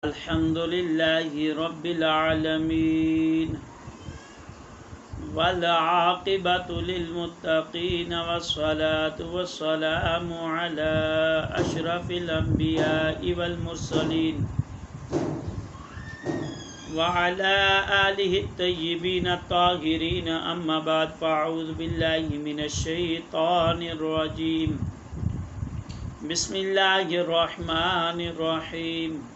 الحمد لله رب العالمين والعاقبة للمتقين والصلاة والسلام على أشرف الأنبياء والمرسلين وعلى آله الطيبين الطاهرين أما بعد فأعوذ بالله من الشيطان الرجيم بسم الله الرحمن الرحيم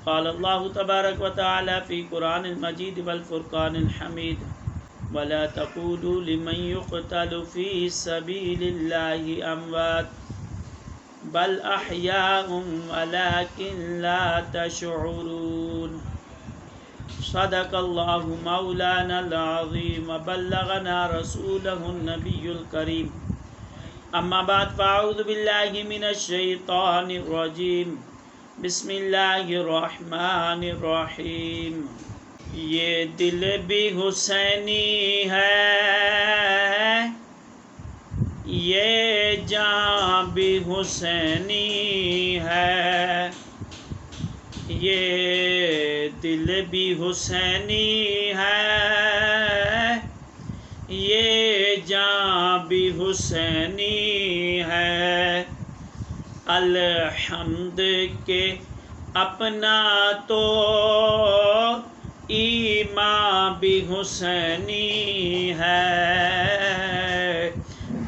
قال الله تبارك وتعالى في قرآن المجيد والفرقان الحميد ولا تقولوا لمن يقتل في سبيل الله أموات بل أحياء ولكن لا تشعرون صدق الله مولانا العظيم وبلغنا رسوله النبي الكريم أما بعد فأعوذ بالله من الشيطان الرجيم بسم اللہ الرحمن الرحیم یہ دل بھی حسینی ہے یہ جان بھی حسینی ہے یہ دل بھی حسینی ہے یہ جان بھی حسینی ہے الحمد کے اپنا تو ایمان بھی حسینی ہے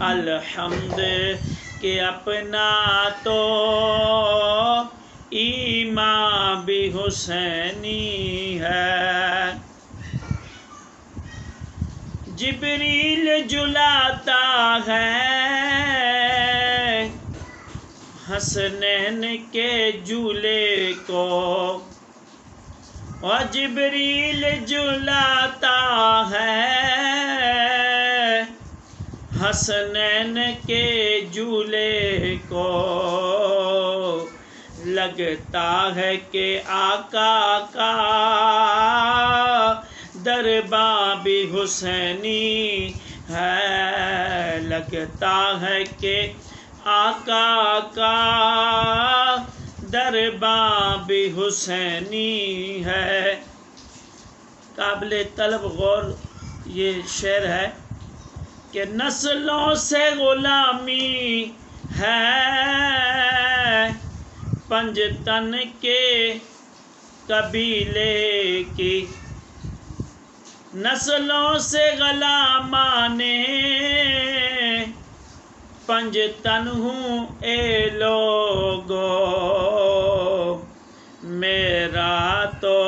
الحمد کے اپنا تو ایمان بھی حسینی ہے جبریل جلاتا ہے حسنین کے جھولے کو اور جبریل جلاتا ہے حسنین کے جھولے کو لگتا ہے کہ آقا کا درباں بھی حسینی ہے لگتا ہے کہ آقا کا درباں بھی حسینی ہے قابل طلب غور یہ شعر ہے کہ نسلوں سے غلامی ہے پنجتن کے قبیلے کی نسلوں سے غلامانے پنجتن ہوں اے لوگو میرا تو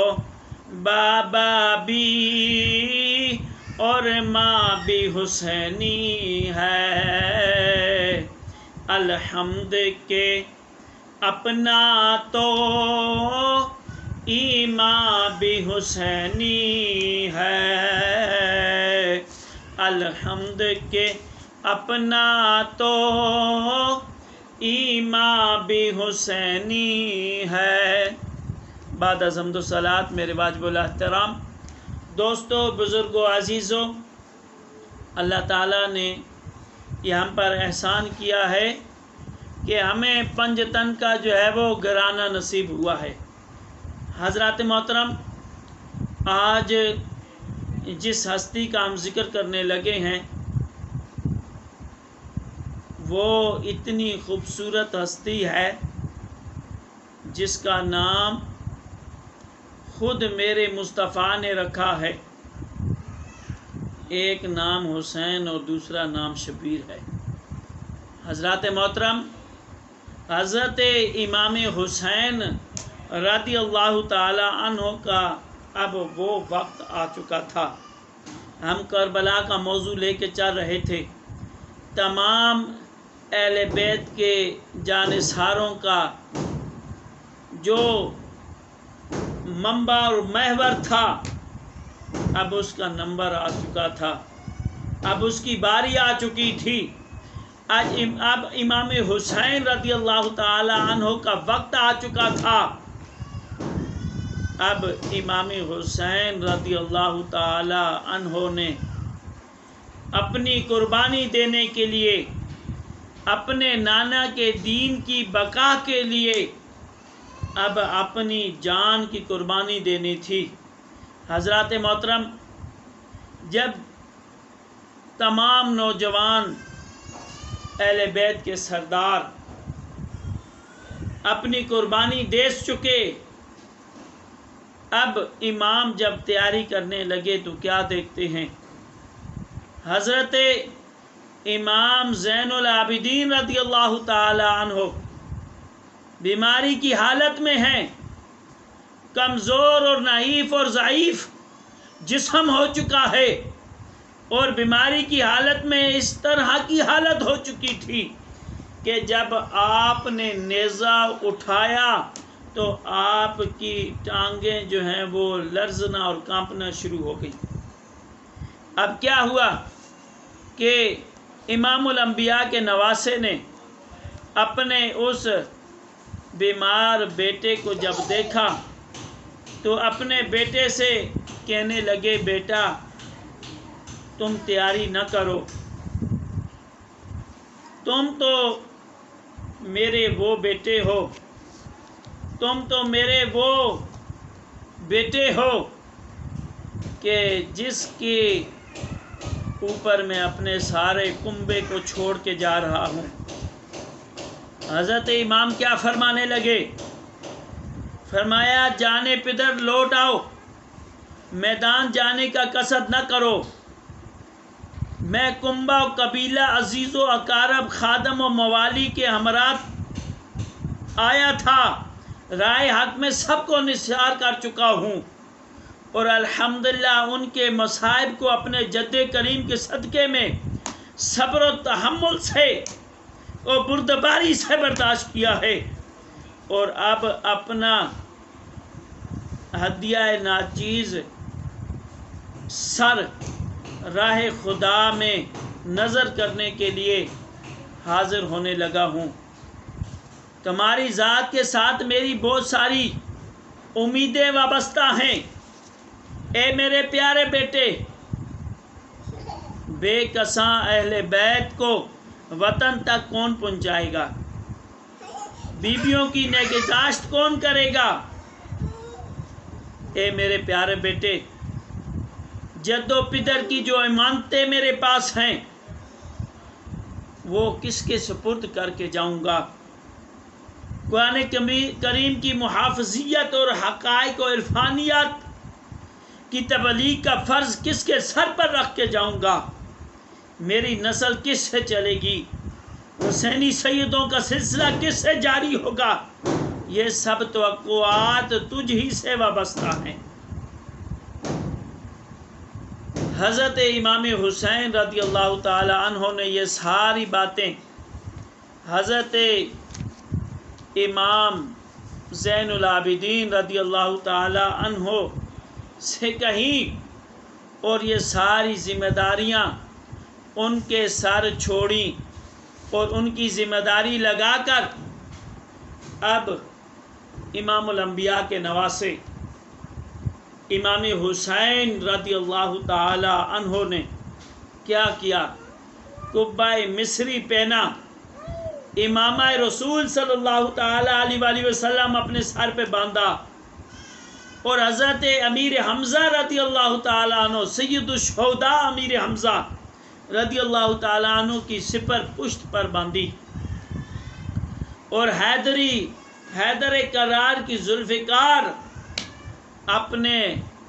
بابا بھی اور ماں بھی حسینی ہے الحمد کے اپنا تو ایمان بھی حسینی ہے الحمد کے اپنا تو ایمان بھی حسینی ہے بعد از حمد و صلات میرے واجب الاحترام دوستو بزرگوں عزیزوں اللہ تعالیٰ نے یہ ہم پر احسان کیا ہے کہ ہمیں پنجتن کا جو ہے وہ گھرانہ نصیب ہوا ہے حضرات محترم آج جس ہستی کا ہم ذکر کرنے لگے ہیں وہ اتنی خوبصورت ہستی ہے جس کا نام خود میرے مصطفیٰ نے رکھا ہے ایک نام حسین اور دوسرا نام شبیر ہے حضرات محترم حضرت امام حسین رضی اللہ تعالی عنہ کا اب وہ وقت آ چکا تھا ہم کربلا کا موضوع لے کے چل رہے تھے تمام اہل بیت کے جانثاروں کا جو منبع اور محور تھا اب اس کا نمبر آ چکا تھا اب اس کی باری آ چکی تھی اب امام حسین رضی اللہ تعالی عنہ کا وقت آ چکا تھا اب امام حسین رضی اللہ تعالی عنہ نے اپنی قربانی دینے کے لیے اپنے نانا کے دین کی بقا کے لیے اب اپنی جان کی قربانی دینی تھی۔ حضرات محترم، جب تمام نوجوان اہل بیت کے سردار اپنی قربانی دے چکے، اب امام جب تیاری کرنے لگے تو کیا دیکھتے ہیں؟ حضرت امام زین العابدین رضی اللہ تعالی عنہ بیماری کی حالت میں ہیں، کمزور اور نحیف اور ضعیف جسم ہو چکا ہے، اور بیماری کی حالت میں اس طرح کی حالت ہو چکی تھی کہ جب آپ نے نیزہ اٹھایا تو آپ کی ٹانگیں جو ہیں وہ لرزنا اور کانپنا شروع ہو گئی۔ اب کیا ہوا کہ امام الانبیاء کے نواسے نے اپنے اس بیمار بیٹے کو جب دیکھا تو اپنے بیٹے سے کہنے لگے، بیٹا تم تیاری نہ کرو، تم تو میرے وہ بیٹے ہو، تم تو میرے وہ بیٹے ہو کہ جس کے اوپر میں اپنے سارے کنبے کو چھوڑ کے جا رہا ہوں۔ حضرت امام کیا فرمانے لگے؟ فرمایا، جانے پدر لوٹ آؤ، میدان جانے کا قصد نہ کرو، میں کنبہ و قبیلہ عزیز و اقارب خادم و موالی کے ہمراہ آیا تھا، رائے حق میں سب کو نثار کر چکا ہوں، اور الحمدللہ ان کے مصائب کو اپنے جد کریم کے صدقے میں صبر و تحمل سے اور بردباری سے برداشت کیا ہے، اور اب اپنا ہدیہ ناچیز سر راہ خدا میں نظر کرنے کے لیے حاضر ہونے لگا ہوں۔ تمہاری ذات کے ساتھ میری بہت ساری امیدیں وابستہ ہیں، اے میرے پیارے بیٹے، بے کساں اہل بیت کو وطن تک کون پہنچائے گا؟ بیویوں کی نگہداشت کون کرے گا؟ اے میرے پیارے بیٹے، جد و پدر کی جو امانتیں میرے پاس ہیں وہ کس کے سپرد کر کے جاؤں گا؟ قرآن کریم کی محافظیت اور حقائق و عرفانیات کی تبلیغ کا فرض کس کے سر پر رکھ کے جاؤں گا؟ میری نسل کس سے چلے گی؟ حسینی سیدوں کا سلسلہ کس سے جاری ہوگا؟ یہ سب توقعات تجھ ہی سے وابستہ ہیں۔ حضرت امام حسین رضی اللہ تعالی عنہ نے یہ ساری باتیں حضرت امام زین العابدین رضی اللہ تعالی عنہ سے کہیں، اور یہ ساری ذمہ داریاں ان کے سر چھوڑیں، اور ان کی ذمہ داری لگا کر اب امام الانبیاء کے نواسے امام حسین رضی اللہ تعالی عنہ نے کیا کیا؟ قبہ مصری پہنا، امامہ رسول صلی اللہ تعالی علیہ وآلہ وسلم اپنے سر پہ باندھا، اور حضرت امیر حمزہ رضی اللہ تعالی عنہ، سید الشہداء امیر حمزہ رضی اللہ تعالی عنہ کی سپر پشت پر باندھی، اور حیدر کرار کی ذوالفقار اپنے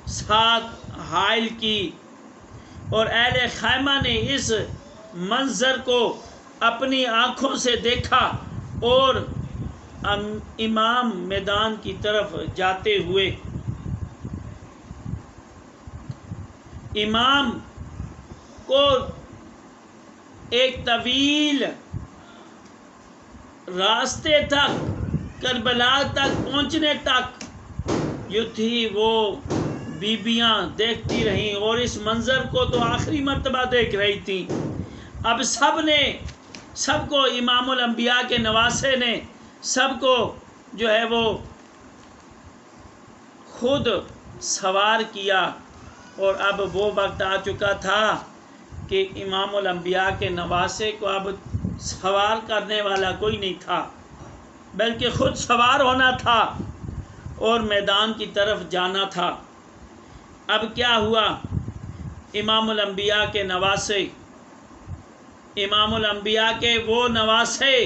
ساتھ حائل کی، اور اہل خیمہ نے اس منظر کو اپنی آنکھوں سے دیکھا، اور امام میدان کی طرف جاتے ہوئے امام کو ایک طویل راستے تک، کربلا تک پہنچنے تک جو تھی وہ بیبیاں دیکھتی رہیں، اور اس منظر کو تو آخری مرتبہ دیکھ رہی تھیں۔ اب سب کو امام الانبیاء کے نواسے نے سب کو جو ہے وہ خود سوار کیا، اور اب وہ وقت آ چکا تھا کہ امام الانبیاء کے نواسے کو اب سوار کرنے والا کوئی نہیں تھا، بلکہ خود سوار ہونا تھا۔ اور میدان کی طرف جانا تھا۔ اب کیا ہوا؟ امام الانبیاء کے نواسے، امام الانبیاء کے وہ نواسے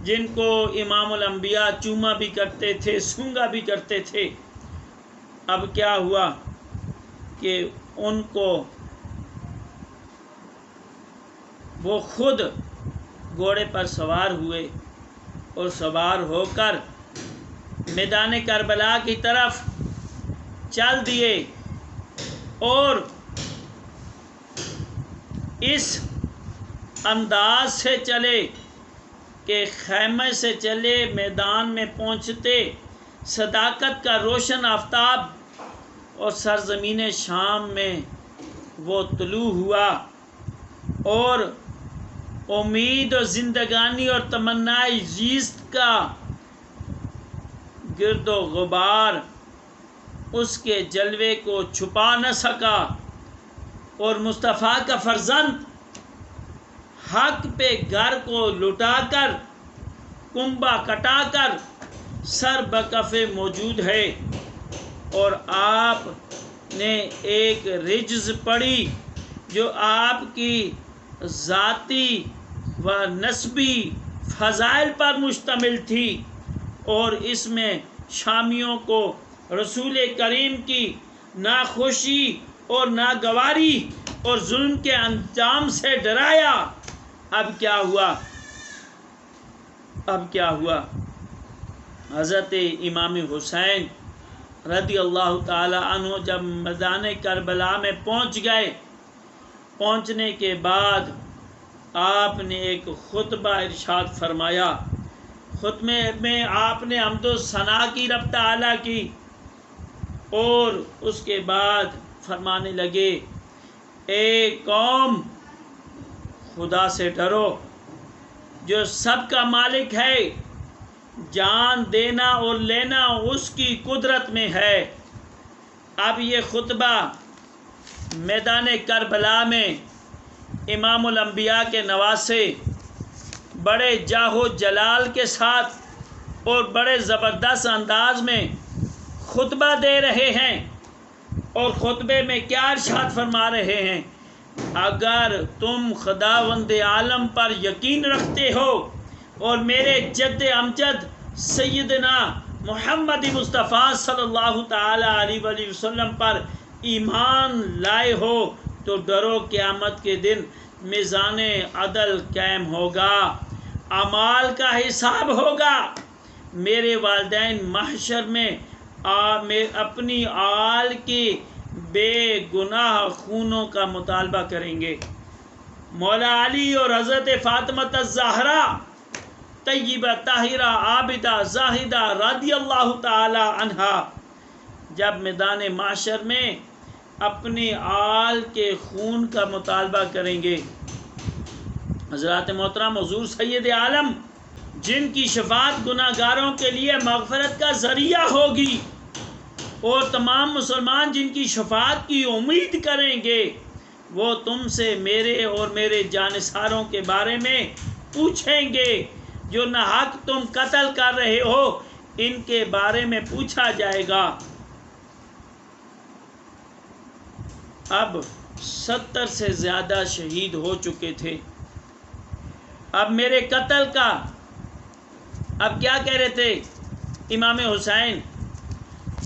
جن کو امام الانبیاء چوما بھی کرتے تھے، سونگا بھی کرتے تھے، اب کیا ہوا کہ ان کو وہ خود گھوڑے پر سوار ہوئے اور سوار ہو کر میدان کربلا کی طرف چل دیے، اور اس انداز سے چلے کہ خیمے سے چلے میدان میں پہنچتے صداقت کا روشن آفتاب اور سرزمین شام میں وہ طلوع ہوا، اور امید اور زندگانی اور تمنائے زیست کا گرد و غبار اس کے جلوے کو چھپا نہ سکا، اور مصطفیٰ کا فرزند حق پہ گھر کو لٹا کر، کنبا کٹا کر سر بکف موجود ہے، اور آپ نے ایک رجز پڑھی جو آپ کی ذاتی و نسبی فضائل پر مشتمل تھی، اور اس میں شامیوں کو رسول کریم کی ناخوشی اور ناگواری اور ظلم کے انجام سے ڈرایا۔ اب کیا ہوا؟ اب کیا ہوا؟ حضرت امام حسین رضی اللہ تعالی عنہ جب میدان کربلا میں پہنچ گئے، پہنچنے کے بعد آپ نے ایک خطبہ ارشاد فرمایا۔ خطبے میں آپ نے حمد و ثنا کی رب تعالیٰ کی، اور اس کے بعد فرمانے لگے، اے قوم، خدا سے ڈرو جو سب کا مالک ہے، جان دینا اور لینا اس کی قدرت میں ہے۔ اب یہ خطبہ میدان کربلا میں امام الانبیاء کے نواسے بڑے جاہ و جلال کے ساتھ اور بڑے زبردست انداز میں خطبہ دے رہے ہیں، اور خطبے میں کیا ارشاد فرما رہے ہیں؟ اگر تم خداوند عالم پر یقین رکھتے ہو اور میرے جد امجد سیدنا محمد مصطفیٰ صلی اللہ تعالی علیہ وآلہ وسلم پر ایمان لائے ہو تو ڈرو، قیامت کے دن میزان عدل قائم ہوگا، اعمال کا حساب ہوگا، میرے والدین محشر میں اپنی آل کی بے گناہ خونوں کا مطالبہ کریں گے۔ مولا علی اور حضرت فاطمہ الزہرا طیبہ طاہرہ عابدہ زاہدہ رضی اللہ تعالی عنہا جب میدان محشر میں اپنی آل کے خون کا مطالبہ کریں گے، حضرات محترم حضور سید عالم جن کی شفاعت گناہ گاروں کے لیے مغفرت کا ذریعہ ہوگی، اور تمام مسلمان جن کی شفاعت کی امید کریں گے، وہ تم سے میرے اور میرے جانثاروں کے بارے میں پوچھیں گے، جو ناحق تم قتل کر رہے ہو ان کے بارے میں پوچھا جائے گا۔ اب 70 سے زیادہ شہید ہو چکے تھے، اب میرے قتل کا، اب کیا کہہ رہے تھے امام حسین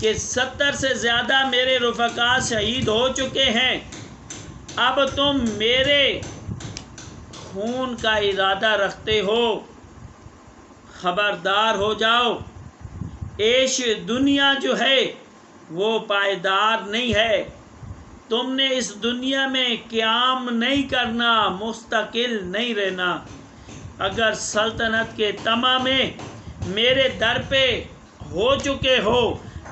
کہ 70 سے زیادہ میرے رفقا شہید ہو چکے ہیں، اب تم میرے خون کا ارادہ رکھتے ہو، خبردار ہو جاؤ، عیش دنیا جو ہے وہ پائیدار نہیں ہے، تم نے اس دنیا میں قیام نہیں کرنا، مستقل نہیں رہنا۔ اگر سلطنت کے طمع میں میرے در پہ ہو چکے ہو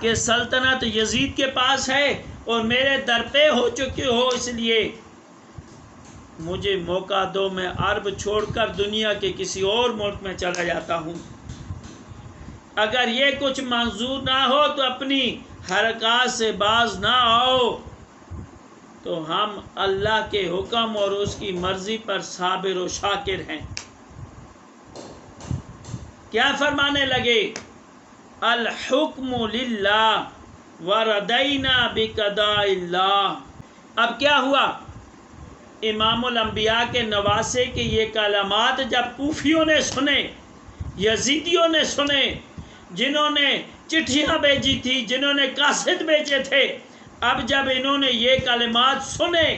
کہ سلطنت یزید کے پاس ہے اور میرے در پہ ہو چکے ہو، اس لیے مجھے موقع دو، میں عرب چھوڑ کر دنیا کے کسی اور ملک میں چلا جاتا ہوں۔ اگر یہ کچھ منظور نہ ہو تو اپنی حرکات سے باز نہ آؤ، تو ہم اللہ کے حکم اور اس کی مرضی پر صابر و شاکر ہیں۔ کیا فرمانے لگے؟ الحکم للہ وردینا بقضاء اللہ۔ اب کیا ہوا؟ امام الانبیاء کے نواسے کے یہ کلمات جب کوفیوں نے سنے، یزیدیوں نے سنے، جنہوں نے چٹھیاں بھیجی تھی، جنہوں نے قاصد بھیجے تھے، اب جب انہوں نے یہ کلمات سنے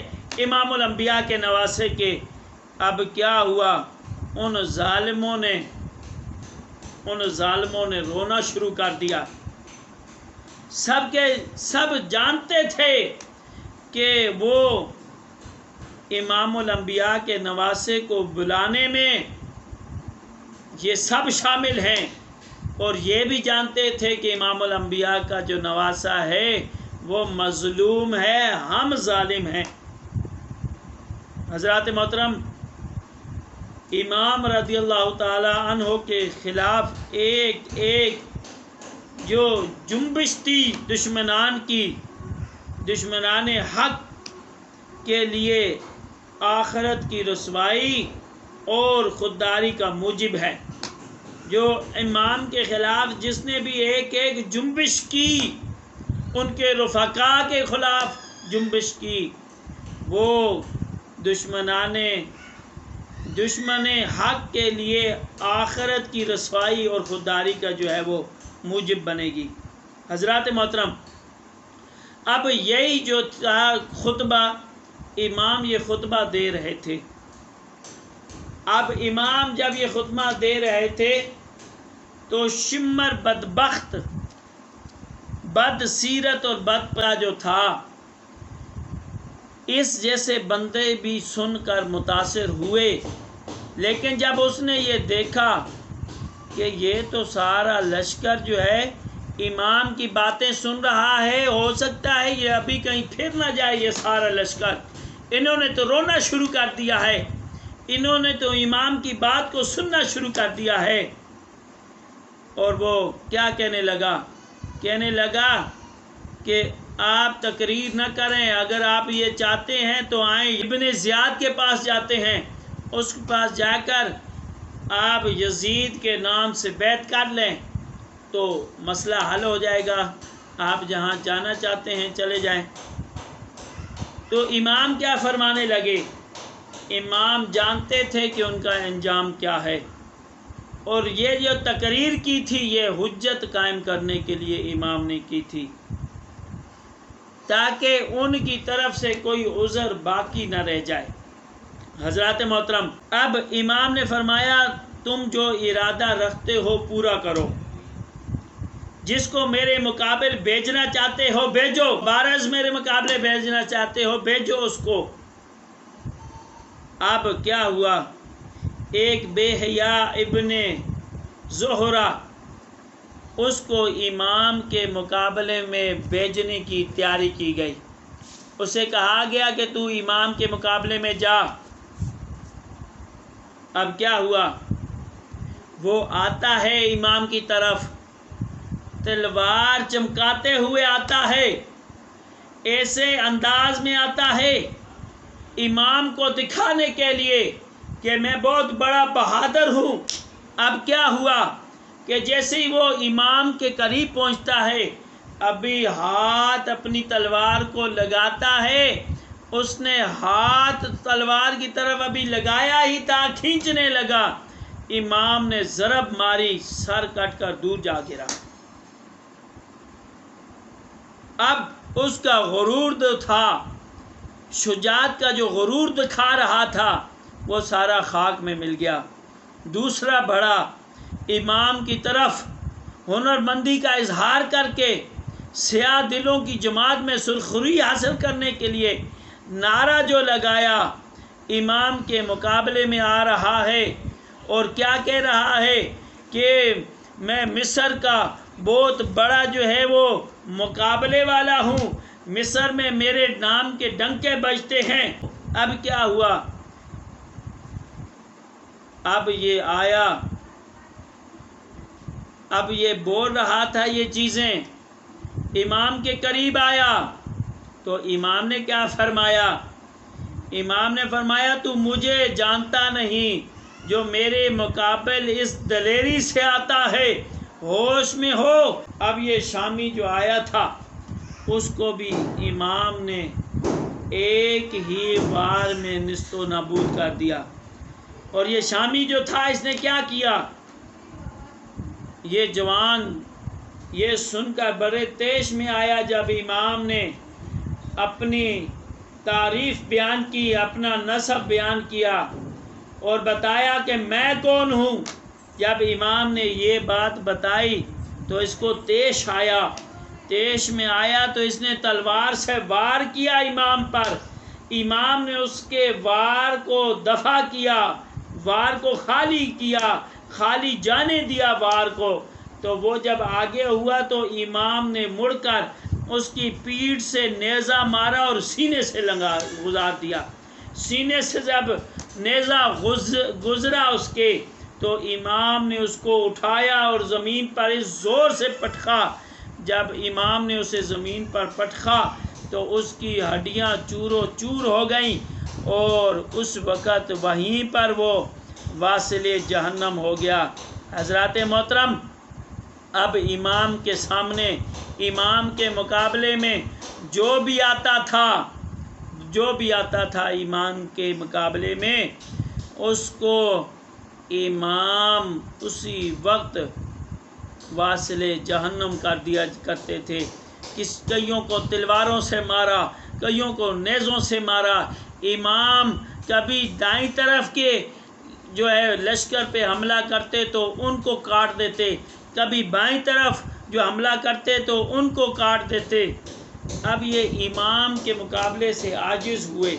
امام الانبیاء کے نواسے کے، اب کیا ہوا؟ ان ظالموں نے رونا شروع کر دیا۔ سب کے سب جانتے تھے کہ وہ امام الانبیاء کے نواسے کو بلانے میں یہ سب شامل ہیں، اور یہ بھی جانتے تھے کہ امام الانبیاء کا جو نواسہ ہے وہ مظلوم ہے، ہم ظالم ہیں۔ حضرات محترم، امام رضی اللہ تعالی عنہ کے خلاف ایک جو جنبش تھی دشمنان حق کے لیے آخرت کی رسوائی اور خودداری کا موجب ہے۔ جو امام کے خلاف جس نے بھی ایک جنبش کی، ان کے رفقا کے خلاف جنبش کی، وہ دشمن حق کے لیے آخرت کی رسوائی اور خودداری کا جو ہے وہ موجب بنے گی۔ حضرات محترم، اب یہی جو خطبہ امام یہ خطبہ دے رہے تھے، اب امام جب یہ خطبہ دے رہے تھے تو شمر بدبخت، بد سیرت اور بد پا جو تھا، اس جیسے بندے بھی سن کر متاثر ہوئے، لیکن جب اس نے یہ دیکھا کہ یہ تو سارا لشکر جو ہے امام کی باتیں سن رہا ہے، ہو سکتا ہے یہ ابھی کہیں پھر نہ جائے یہ سارا لشکر، انہوں نے تو رونا شروع کر دیا ہے، انہوں نے تو امام کی بات کو سننا شروع کر دیا ہے۔ اور وہ کیا کہنے لگا کہ آپ تقریر نہ کریں، اگر آپ یہ چاہتے ہیں تو آئیں، ابن زیاد کے پاس جاتے ہیں، اس کے پاس جا کر آپ یزید کے نام سے بیعت کر لیں تو مسئلہ حل ہو جائے گا، آپ جہاں جانا چاہتے ہیں چلے جائیں۔ تو امام کیا فرمانے لگے؟ امام جانتے تھے کہ ان کا انجام کیا ہے، اور یہ جو تقریر کی تھی یہ حجت قائم کرنے کے لیے امام نے کی تھی، تاکہ ان کی طرف سے کوئی عذر باقی نہ رہ جائے۔ حضرات محترم، اب امام نے فرمایا تم جو ارادہ رکھتے ہو پورا کرو، جس کو میرے مقابل بھیجنا چاہتے ہو بھیجو، بارز میرے مقابلے بھیجنا چاہتے ہو بھیجو اس کو۔ اب کیا ہوا؟ ایک بے حیا ابن زہرہ، اس کو امام کے مقابلے میں بھیجنے کی تیاری کی گئی، اسے کہا گیا کہ تو امام کے مقابلے میں جا۔ اب کیا ہوا؟ وہ آتا ہے امام کی طرف، تلوار چمکاتے ہوئے آتا ہے، ایسے انداز میں آتا ہے امام کو دکھانے کے لیے کہ میں بہت بڑا بہادر ہوں۔ اب کیا ہوا کہ جیسے ہی وہ امام کے قریب پہنچتا ہے، ابھی ہاتھ اپنی تلوار کو لگاتا ہے، اس نے ہاتھ تلوار کی طرف ابھی لگایا ہی تھا، کھینچنے لگا، امام نے ضرب ماری، سر کٹ کر دور جا گرا۔ اب اس کا غرور جو تھا، شجاعت کا جو غرور دکھا رہا تھا، وہ سارا خاک میں مل گیا۔ دوسرا بڑا امام کی طرف ہنرمندی کا اظہار کر کے سیاہ دلوں کی جماعت میں سرخری حاصل کرنے کے لیے نعرہ جو لگایا، امام کے مقابلے میں آ رہا ہے اور کیا کہہ رہا ہے کہ میں مصر کا بہت بڑا جو ہے وہ مقابلے والا ہوں، مصر میں میرے نام کے ڈنکے بجتے ہیں۔ اب کیا ہوا؟ اب یہ آیا، اب یہ بول رہا تھا یہ چیزیں، امام کے قریب آیا تو امام نے کیا فرمایا؟ امام نے فرمایا تو مجھے جانتا نہیں، جو میرے مقابل اس دلیری سے آتا ہے ہوش میں ہو۔ اب یہ شامی جو آیا تھا اس کو بھی امام نے ایک ہی وار میں نیست و نابود کر دیا۔ اور یہ شامی جو تھا اس نے کیا کیا، یہ جوان یہ سن کر بڑے تیش میں آیا جب امام نے اپنی تعریف بیان کی، اپنا نسب بیان کیا اور بتایا کہ میں کون ہوں۔ جب امام نے یہ بات بتائی تو اس کو تیش آیا، تیش میں آیا تو اس نے تلوار سے وار کیا امام پر۔ امام نے اس کے وار کو دفع کیا، وار کو خالی کیا، خالی جانے دیا وار کو۔ تو وہ جب آگے ہوا تو امام نے مڑ کر اس کی پیٹھ سے نیزہ مارا اور سینے سے گزار دیا۔ سینے سے جب نیزہ گزرا اس کے تو امام نے اس کو اٹھایا اور زمین پر اس زور سے پٹخا۔ جب امام نے اسے زمین پر پٹخا تو اس کی ہڈیاں چور و چور ہو گئیں، اور اس وقت وہیں پر وہ واصل جہنم ہو گیا۔ حضرات محترم، اب امام کے سامنے، امام کے مقابلے میں جو بھی آتا تھا امام کے مقابلے میں، اس کو امام اسی وقت واصل جہنم کر دیا کرتے تھے۔ کئیوں کو تلواروں سے مارا، کئیوں کو نیزوں سے مارا۔ امام کبھی دائیں طرف کے جو ہے لشکر پہ حملہ کرتے تو ان کو کاٹ دیتے، کبھی بائیں طرف جو حملہ کرتے تو ان کو کاٹ دیتے۔ اب یہ امام کے مقابلے سے عاجز ہوئے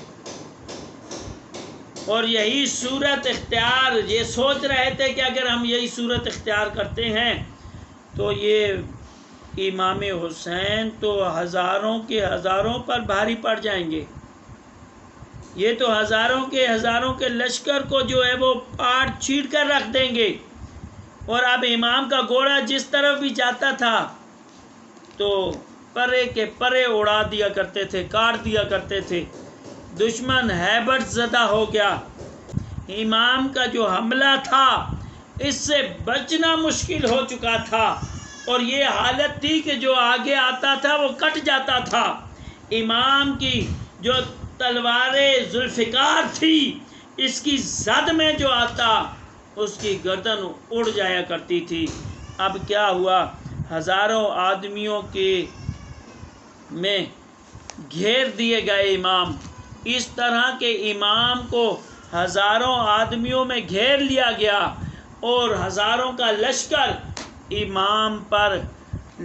اور یہی صورت اختیار، یہ سوچ رہے تھے کہ اگر ہم یہی صورت اختیار کرتے ہیں تو یہ امام حسین تو ہزاروں کے ہزاروں پر بھاری پڑ جائیں گے، یہ تو ہزاروں کے لشکر کو جو ہے وہ پاٹ چھیڑ کر رکھ دیں گے۔ اور اب امام کا گھوڑا جس طرف بھی جاتا تھا تو پرے کے پرے اڑا دیا کرتے تھے، کاٹ دیا کرتے تھے۔ دشمن ہیبت زدہ ہو گیا۔ امام کا جو حملہ تھا اس سے بچنا مشکل ہو چکا تھا، اور یہ حالت تھی کہ جو آگے آتا تھا وہ کٹ جاتا تھا۔ امام کی جو تلوار ذوالفقار تھی، اس کی زد میں جو آتا اس کی گردن اڑ جایا کرتی تھی۔ اب کیا ہوا، ہزاروں آدمیوں کے میں گھیر دیے گئے امام۔ اس طرح کے امام کو ہزاروں آدمیوں میں گھیر لیا گیا اور ہزاروں کا لشکر امام پر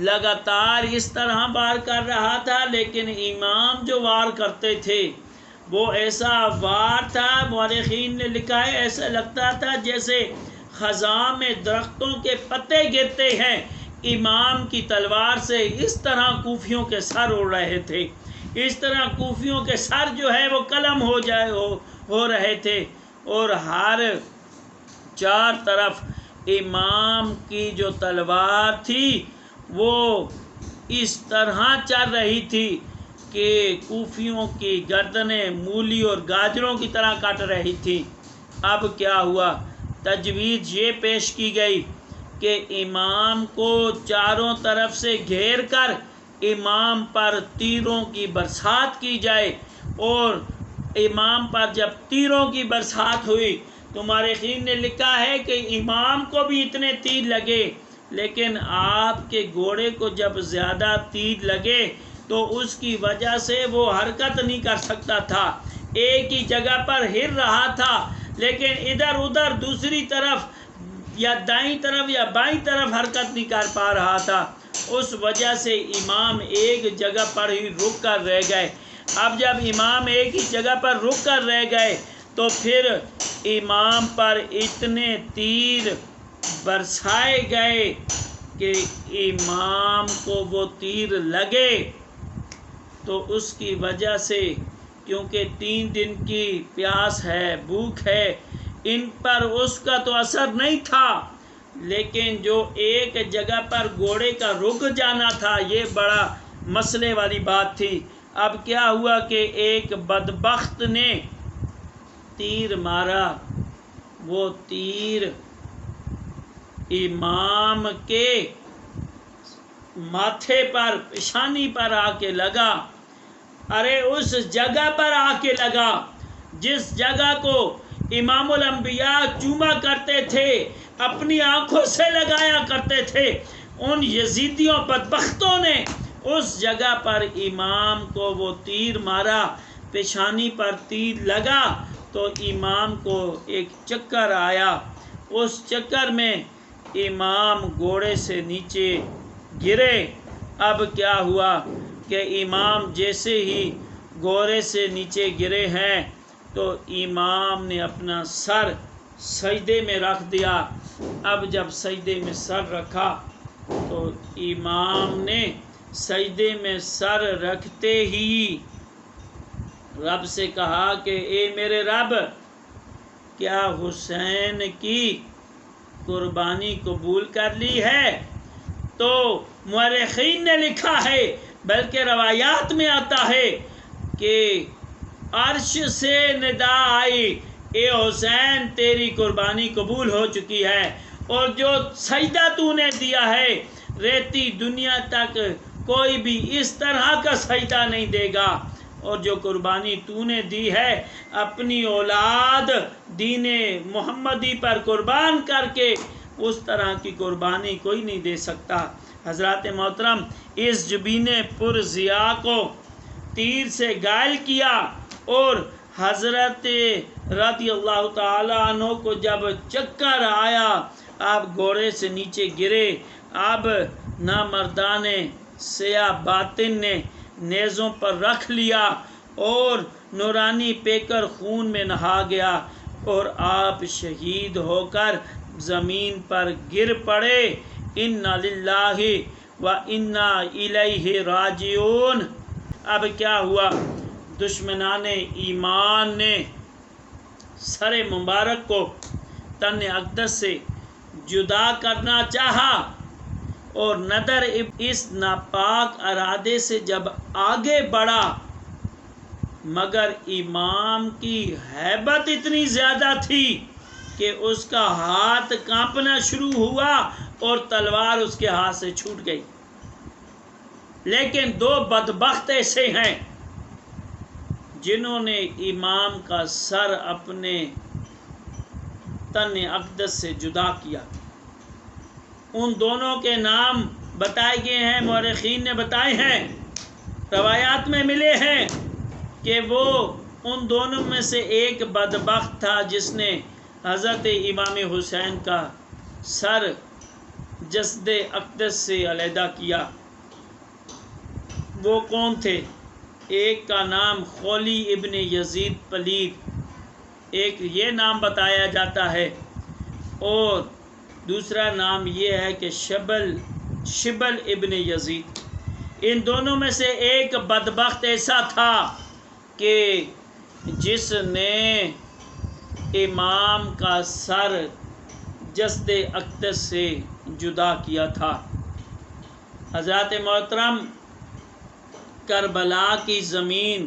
لگاتار اس طرح وار کر رہا تھا، لیکن امام جو وار کرتے تھے وہ ایسا وار تھا، مورخین نے لکھا ہے ایسا لگتا تھا جیسے خزاں میں درختوں کے پتے گرتے ہیں۔ امام کی تلوار سے اس طرح کوفیوں کے سر اڑ رہے تھے، اس طرح کوفیوں کے سر جو ہے وہ قلم ہو رہے تھے، اور ہر چار طرف امام کی جو تلوار تھی وہ اس طرح چل رہی تھی کہ کوفیوں کی گردنیں مولی اور گاجروں کی طرح کٹ رہی تھی۔ اب کیا ہوا، تجویز یہ پیش کی گئی کہ امام کو چاروں طرف سے گھیر کر امام پر تیروں کی برسات کی جائے، اور امام پر جب تیروں کی برسات ہوئی تو مورخین نے لکھا ہے کہ امام کو بھی اتنے تیر لگے، لیکن آپ کے گھوڑے کو جب زیادہ تیر لگے تو اس کی وجہ سے وہ حرکت نہیں کر سکتا تھا، ایک ہی جگہ پر ہل رہا تھا، لیکن ادھر ادھر دوسری طرف یا دائیں طرف یا بائیں طرف حرکت نہیں کر پا رہا تھا۔ اس وجہ سے امام ایک جگہ پر ہی رک کر رہ گئے۔ اب جب امام ایک ہی جگہ پر رک کر رہ گئے تو پھر امام پر اتنے تیر برسائے گئے کہ امام کو وہ تیر لگے تو اس کی وجہ سے، کیونکہ 3 دن کی پیاس ہے، بھوک ہے، ان پر اس کا تو اثر نہیں تھا، لیکن جو ایک جگہ پر گھوڑے کا رک جانا تھا یہ بڑا مسئلے والی بات تھی۔ اب کیا ہوا کہ ایک بدبخت نے تیر مارا، وہ تیر امام کے ماتھے پر پیشانی پر آ کے لگا، ارے اس جگہ پر آ کے لگا جس جگہ کو امام الانبیاء چوما کرتے تھے، اپنی آنکھوں سے لگایا کرتے تھے۔ ان یزیدیوں بدبختوں نے اس جگہ پر امام کو وہ تیر مارا، پیشانی پر تیر لگا تو امام کو ایک چکر آیا، اس چکر میں امام گھوڑے سے نیچے گرے۔ اب کیا ہوا کہ امام جیسے ہی گھوڑے سے نیچے گرے ہیں تو امام نے اپنا سر سجدے میں رکھ دیا۔ اب جب سجدے میں سر رکھا تو امام نے سجدے میں سر رکھتے ہی رب سے کہا کہ اے میرے رب، کیا حسین کی قربانی قبول کر لی ہے؟ تو مورخین نے لکھا ہے، بلکہ روایات میں آتا ہے کہ عرش سے ندا آئی، اے حسین تیری قربانی قبول ہو چکی ہے، اور جو سجدہ تو نے دیا ہے ریتی دنیا تک کوئی بھی اس طرح کا سجدہ نہیں دے گا، اور جو قربانی تو نے دی ہے اپنی اولاد دین محمدی پر قربان کر کے، اس طرح کی قربانی کوئی نہیں دے سکتا۔ حضرات محترم، اس جبین پر ضیاء کو تیر سے گائل کیا، اور حضرت رضی اللہ تعالیٰ عنہ کو جب چکر آیا، آپ گھوڑے سے نیچے گرے، اب نامردان سیاہ باطن نے نیزوں پر رکھ لیا اور نورانی پیکر خون میں نہا گیا، اور آپ شہید ہو کر زمین پر گر پڑے۔ انا للہ و انا الیہ راجعون۔ اب کیا ہوا؟ دشمنان ایمان نے سر مبارک کو تن اقدس سے جدا کرنا چاہا، اور نادر اس ناپاک ارادے سے جب آگے بڑھا، مگر امام کی ہیبت اتنی زیادہ تھی کہ اس کا ہاتھ کانپنا شروع ہوا اور تلوار اس کے ہاتھ سے چھوٹ گئی۔ لیکن دو بدبخت ایسے ہیں جنہوں نے امام کا سر اپنے تن اقدس سے جدا کیا۔ ان دونوں کے نام بتائے گئے ہیں، مورخین نے بتائے ہیں، روایات میں ملے ہیں کہ وہ ان دونوں میں سے ایک بدبخت تھا جس نے حضرت امام حسین کا سر جسد اقدس سے علیحدہ کیا۔ وہ کون تھے؟ ایک کا نام خولی ابن یزید پلید، ایک یہ نام بتایا جاتا ہے، اور دوسرا نام یہ ہے کہ شبل ابن یزید۔ ان دونوں میں سے ایک بدبخت ایسا تھا کہ جس نے امام کا سر جسد اقدس سے جدا کیا تھا۔ حضرات محترم، کربلا کی زمین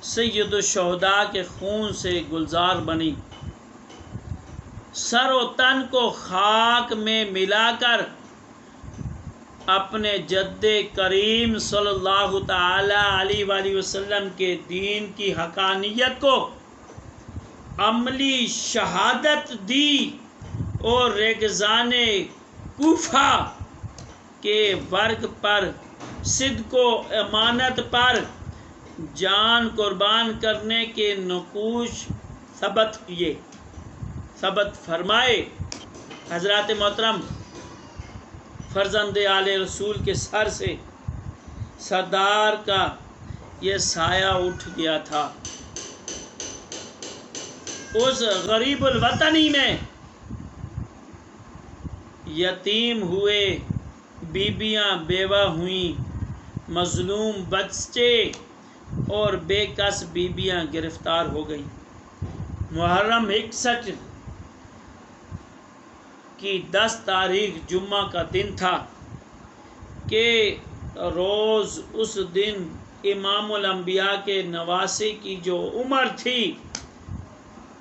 سید الشہداء کے خون سے گلزار بنی، سر و تن کو خاک میں ملا کر اپنے جد کریم صلی اللہ تعالی علیہ وآلہ وسلم کے دین کی حقانیت کو عملی شہادت دی، اور ریگزان کوفہ کے ورق پر صدق و امانت پر جان قربان کرنے کے نقوش ثبت فرمائے۔ حضرات محترم، فرزند آل رسول کے سر سے سردار کا یہ سایہ اٹھ گیا تھا۔ اس غریب الوطنی میں یتیم ہوئے، بیویاں بیوہ ہوئیں، مظلوم بچے اور بے کس بیویاں گرفتار ہو گئیں۔ محرم 61 کی 10 تاریخ جمعہ کا دن تھا کہ روز اس دن امام الانبیاء کے نواسے کی جو عمر تھی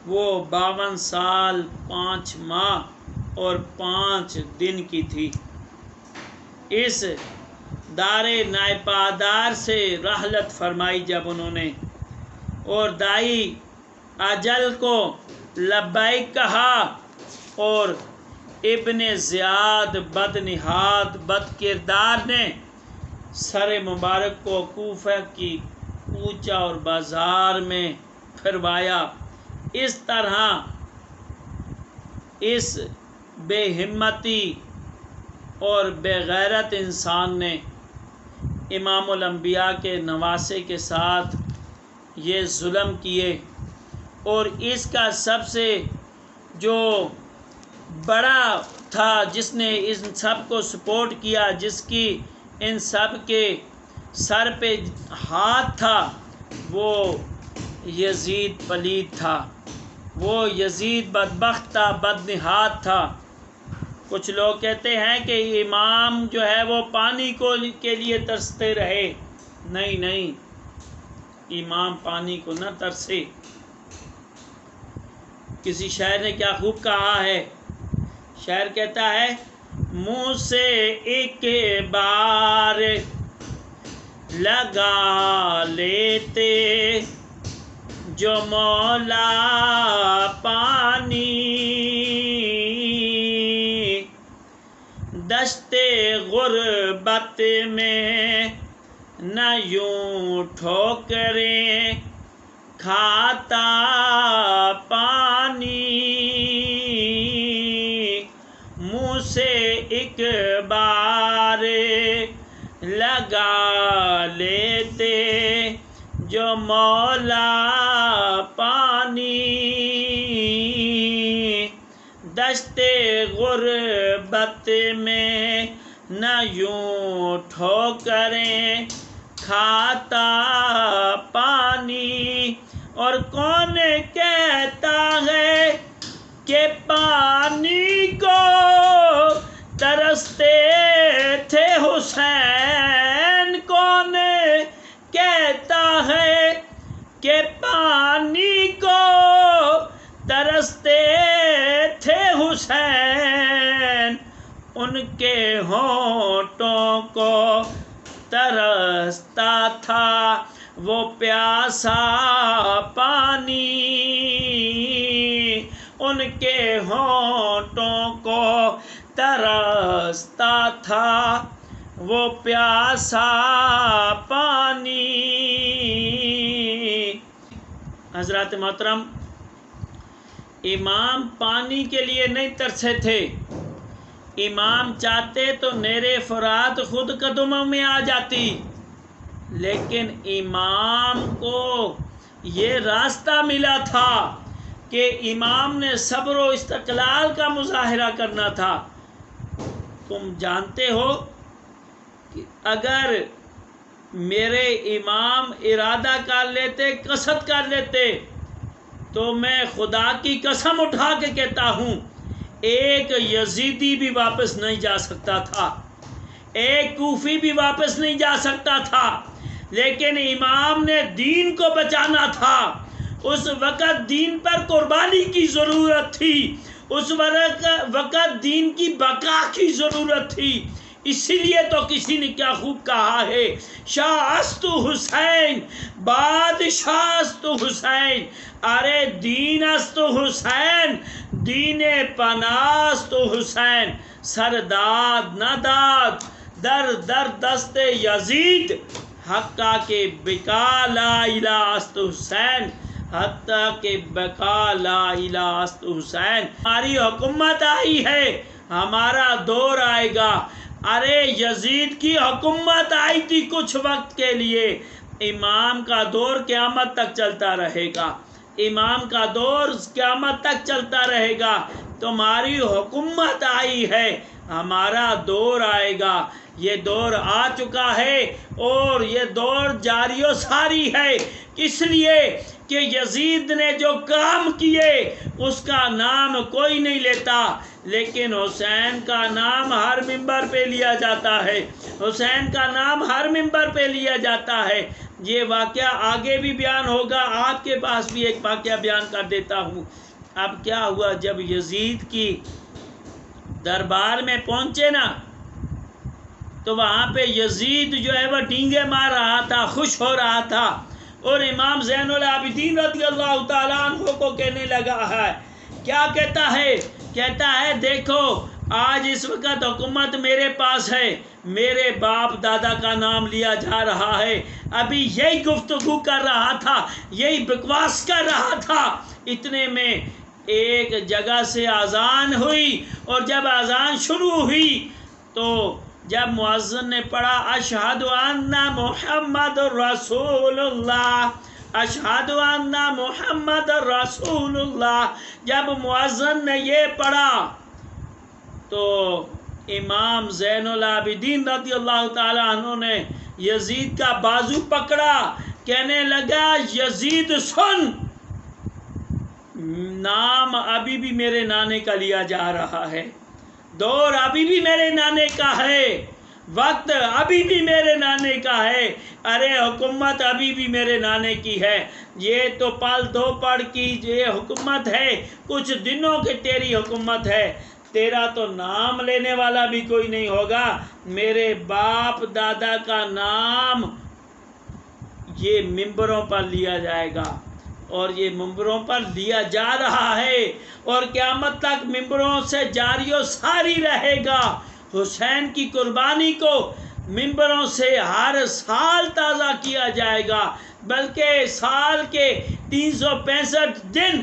وہ 52 سال 5 ماہ اور 5 دن کی تھی۔ اس دار نائپادار سے رحلت فرمائی جب انہوں نے، اور دائی اجل کو لبیک کہا، اور ابن زیاد بد نہاد بد کردار نے سر مبارک کو کوفہ کی کوچہ اور بازار میں پھروایا۔ اس طرح اس بے ہمتی اور بے غیرت انسان نے امام الانبیاء کے نواسے کے ساتھ یہ ظلم کیے، اور اس کا سب سے جو بڑا تھا جس نے ان سب کو سپورٹ کیا، جس کی ان سب کے سر پہ ہاتھ تھا، وہ یزید پلید تھا، وہ یزید بدبخت تھا، بد نہاد تھا۔ کچھ لوگ کہتے ہیں کہ امام جو ہے وہ پانی کے لیے ترستے رہے۔ نہیں، امام پانی کو نہ ترسے۔ کسی شاعر نے کیا خوب کہا ہے، شاعر کہتا ہے، منہ سے ایک بار لگا لیتے جو مولا پانی، دشت غربت میں نہ یوں ٹھوکریں کھاتا پانی، منہ سے ایک بار لگا لیتے جو مولا پانی، دشت غربت میں نہ یوں ٹھوکریں کھاتا پانی۔ اور کون کہتا ہے کہ پانی کو ترستے تھے حسین، کون کہتا ہے کہ پانی کو ترستے تھے حسین، ان کے ہونٹوں کو ترستا تھا وہ پیاسا پانی، ان کے ہونٹوں کو ترستا تھا وہ پیاسا پانی۔ حضرات محترم، امام پانی کے لیے نہیں ترسے تھے، امام چاہتے تو نہر فرات خود قدموں میں آ جاتی، لیکن امام کو یہ راستہ ملا تھا کہ امام نے صبر و استقلال کا مظاہرہ کرنا تھا۔ تم جانتے ہو کہ اگر میرے امام ارادہ کر لیتے، قصد کر لیتے، تو میں خدا کی قسم اٹھا کے کہتا ہوں ایک یزیدی بھی واپس نہیں جا سکتا تھا، ایک کوفی بھی واپس نہیں جا سکتا تھا، لیکن امام نے دین کو بچانا تھا۔ اس وقت دین پر قربانی کی ضرورت تھی، اس وقت دین کی بقا کی ضرورت تھی۔ اسی لیے تو کسی نے کیا خوب کہا ہے، شاہ است حسین بادشاہ است حسین، ارے دین است حسین دین پناہ است حسین، سرداد نہ داد در در دست یزید، حقا کے بقا لا الہ است حسین، حتیٰ کہ بقا لا الہ است حسین۔ ہماری حکومت آئی ہے، ہمارا دور آئے گا۔ ارے یزید کی حکومت آئی تھی کچھ وقت کے لیے، امام کا دور قیامت تک چلتا رہے گا، امام کا دور قیامت تک چلتا رہے گا۔ تمہاری حکومت آئی ہے، ہمارا دور آئے گا، یہ دور آ چکا ہے اور یہ دور جاری و ساری ہے، اس لیے کہ یزید نے جو کام کیے اس کا نام کوئی نہیں لیتا، لیکن حسین کا نام ہر منبر پہ لیا جاتا ہے، حسین کا نام ہر منبر پہ لیا جاتا ہے۔ یہ واقعہ آگے بھی بیان ہوگا، آپ کے پاس بھی ایک واقعہ بیان کر دیتا ہوں۔ اب کیا ہوا، جب یزید کی دربار میں پہنچے نا تو وہاں پہ یزید جو ہے وہ ڈینگے مار رہا تھا، خوش ہو رہا تھا، اور امام زین العابدین رضی اللہ تعالیٰ عنہ کو کہنے لگا ہے، کیا کہتا ہے دیکھو آج اس وقت حکومت میرے پاس ہے، میرے باپ دادا کا نام لیا جا رہا ہے، ابھی یہی گفتگو کر رہا تھا، یہی بکواس کر رہا تھا، اتنے میں ایک جگہ سے اذان ہوئی، اور جب اذان شروع ہوئی تو جب مؤذن نے پڑھا اشہد ان محمد رسول اللہ، اشہد ان محمد رسول اللہ، جب مؤذن نے یہ پڑھا تو امام زین العابدین رضی اللہ تعالی عنہ نے یزید کا بازو پکڑا، کہنے لگا یزید سن، نام ابھی بھی میرے نانے کا لیا جا رہا ہے، دور ابھی بھی میرے نانے کا ہے، وقت ابھی بھی میرے نانے کا ہے، ارے حکومت ابھی بھی میرے نانے کی ہے، یہ تو پل دو پڑ کی یہ حکومت ہے، کچھ دنوں کی تیری حکومت ہے، تیرا تو نام لینے والا بھی کوئی نہیں ہوگا، میرے باپ دادا کا نام یہ ممبروں پر لیا جائے گا، اور یہ ممبروں پر لیا جا رہا ہے، اور قیامت تک ممبروں سے جاری و ساری رہے گا۔ حسین کی قربانی کو ممبروں سے ہر سال تازہ کیا جائے گا، بلکہ سال کے 365 دن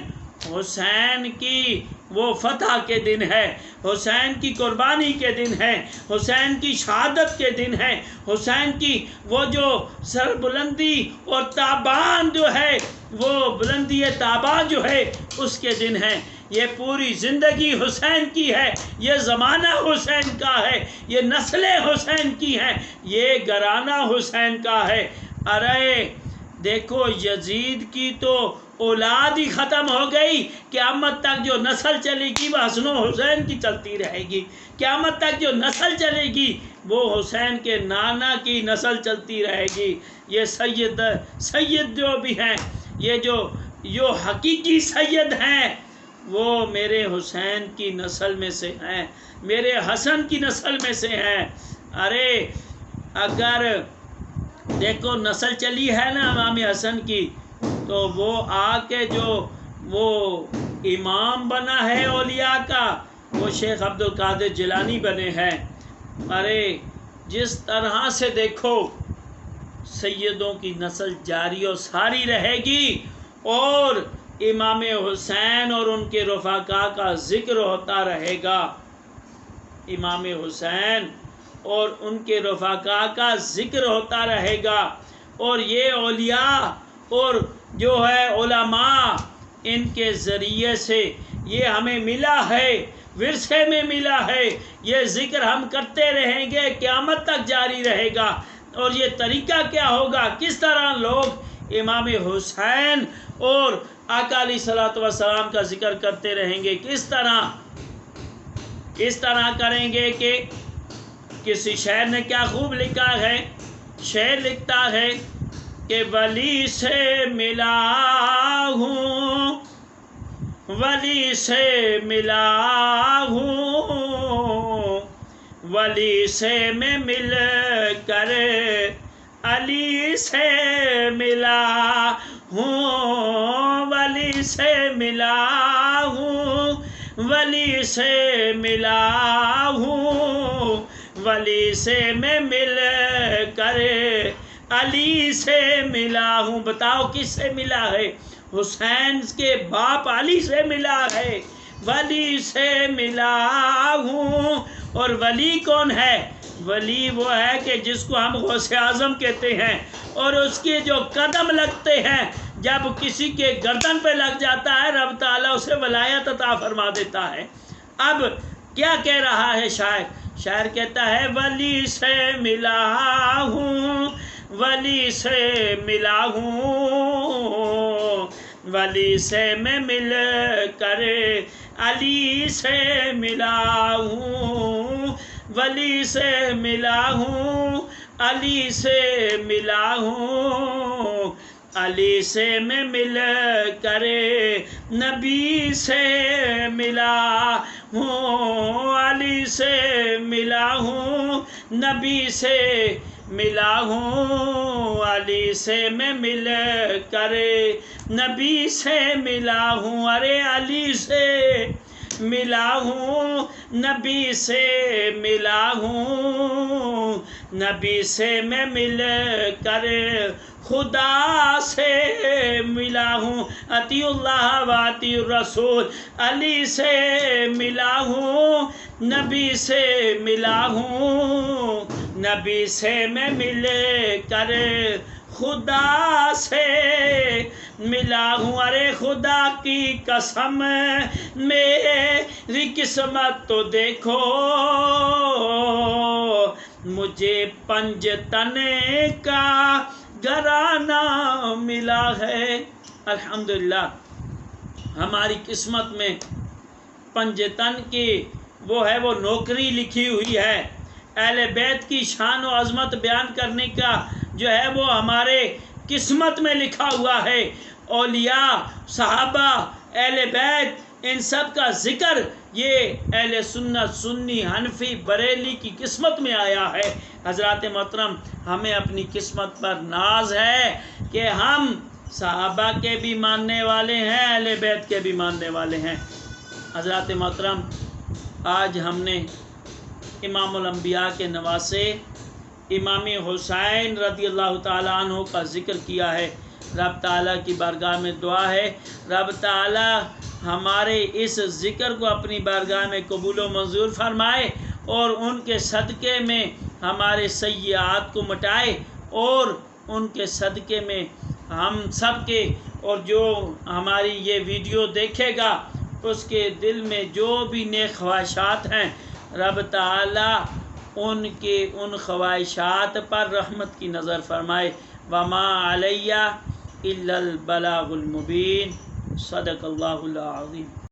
حسین کی وہ فتح کے دن ہے، حسین کی قربانی کے دن ہے، حسین کی شہادت کے دن ہے، حسین کی وہ جو سربلندی اور تابان جو ہے، وہ بلندی تابان جو ہے اس کے دن ہے۔ یہ پوری زندگی حسین کی ہے، یہ زمانہ حسین کا ہے، یہ نسلیں حسین کی ہیں، یہ گھرانہ حسین کا ہے۔ ارے دیکھو یزید کی تو اولاد ہی ختم ہو گئی، قیامت تک جو نسل چلے گی وہ حسن و حسین کی چلتی رہے گی، قیامت تک جو نسل چلے گی وہ حسین کے نانا کی نسل چلتی رہے گی۔ یہ سید جو بھی ہیں، یہ جو حقیقی سید ہیں وہ میرے حسین کی نسل میں سے ہیں، میرے حسن کی نسل میں سے ہیں۔ ارے اگر دیکھو نسل چلی ہے نا امام حسن کی، تو وہ آ کے جو وہ امام بنا ہے اولیاء کا، وہ شیخ عبد القادر جیلانی بنے ہیں۔ ارے جس طرح سے دیکھو سیدوں کی نسل جاری و ساری رہے گی، اور امام حسین اور ان کے رفقا کا ذکر ہوتا رہے گا، امام حسین اور ان کے رفقا کا ذکر ہوتا رہے گا، اور یہ اولیاء اور جو ہے علماء ان کے ذریعے سے یہ ہمیں ملا ہے، ورثے میں ملا ہے، یہ ذکر ہم کرتے رہیں گے، قیامت تک جاری رہے گا۔ اور یہ طریقہ کیا ہوگا، کس طرح لوگ امام حسین اور آقا علیہ الصلوۃ والسلام کا ذکر کرتے رہیں گے، کس طرح کریں گے کہ کسی شاعر نے کیا خوب لکھا ہے، شعر لکھتا ہے کہ ولی سے ملا ہوں، ولی سے ملا ہوں، ولی سے میں مل کر علی سے ملا ہوں، ولی سے ملا ہوں، ولی سے ملا ہوں، ولی سے میں مل کر علی سے ملا ہوں۔ بتاؤ کس سے ملا ہے؟ حسین کے باپ علی سے ملا ہے، ولی سے ملا ہوں۔ اور ولی کون ہے؟ ولی وہ ہے کہ جس کو ہم غوث اعظم کہتے ہیں، اور اس کے جو قدم لگتے ہیں جب کسی کے گردن پہ لگ جاتا ہے رب تعالیٰ اسے ولایت عطا فرما دیتا ہے۔ اب کیا کہہ رہا ہے شاعر کہتا ہے ولی سے ملا ہوں، ولی سے ملا ہوں، ولی سے میں مل کر علی سے ملا ہوں، ولی سے ملا ہوں، علی سے ملا ہوں، علی سے میں مل کر نبی سے ملا ہوں، علی سے ملا ہوں، نبی سے ملا ہوں، علی سے میں مل کر نبی سے ملا ہوں، ارے علی سے ملا ہوں، نبی سے ملا ہوں، نبی سے میں مل کر خدا سے ملا ہوں، اطیع اللہ و اطیع الرسول، علی سے ملا ہوں، نبی سے ملا ہوں، نبی سے میں مل کر خدا سے ملا ہوں، ارے خدا کی قسم میری قسمت تو دیکھو، مجھے پنجتن کا گھرانہ ملا ہے۔ الحمدللہ ہماری قسمت میں پنجتن کی وہ نوکری لکھی ہوئی ہے۔ اہل بیت کی شان و عظمت بیان کرنے کا جو ہے وہ ہمارے قسمت میں لکھا ہوا ہے۔ اولیاء، صحابہ، اہل بیت، ان سب کا ذکر یہ اہل سنت، سنی، حنفی، بریلی کی قسمت میں آیا ہے۔ حضرات محترم، ہمیں اپنی قسمت پر ناز ہے کہ ہم صحابہ کے بھی ماننے والے ہیں، اہل بیت کے بھی ماننے والے ہیں۔ حضرات محترم، آج ہم نے امام الانبیاء کے نواسے امام حسین رضی اللہ تعالیٰ عنہ کا ذکر کیا ہے۔ رب تعالیٰ کی بارگاہ میں دعا ہے، رب تعالیٰ ہمارے اس ذکر کو اپنی بارگاہ میں قبول و منظور فرمائے اور ان کے صدقے میں ہمارے سیئات کو مٹائے، اور ان کے صدقے میں ہم سب کے، اور جو ہماری یہ ویڈیو دیکھے گا اس کے دل میں جو بھی نیک خواہشات ہیں، رب تعالیٰ ان خواہشات پر رحمت کی نظر فرمائے۔ وما علیہ الا البلاغ المبین۔ صدق اللہ العظیم۔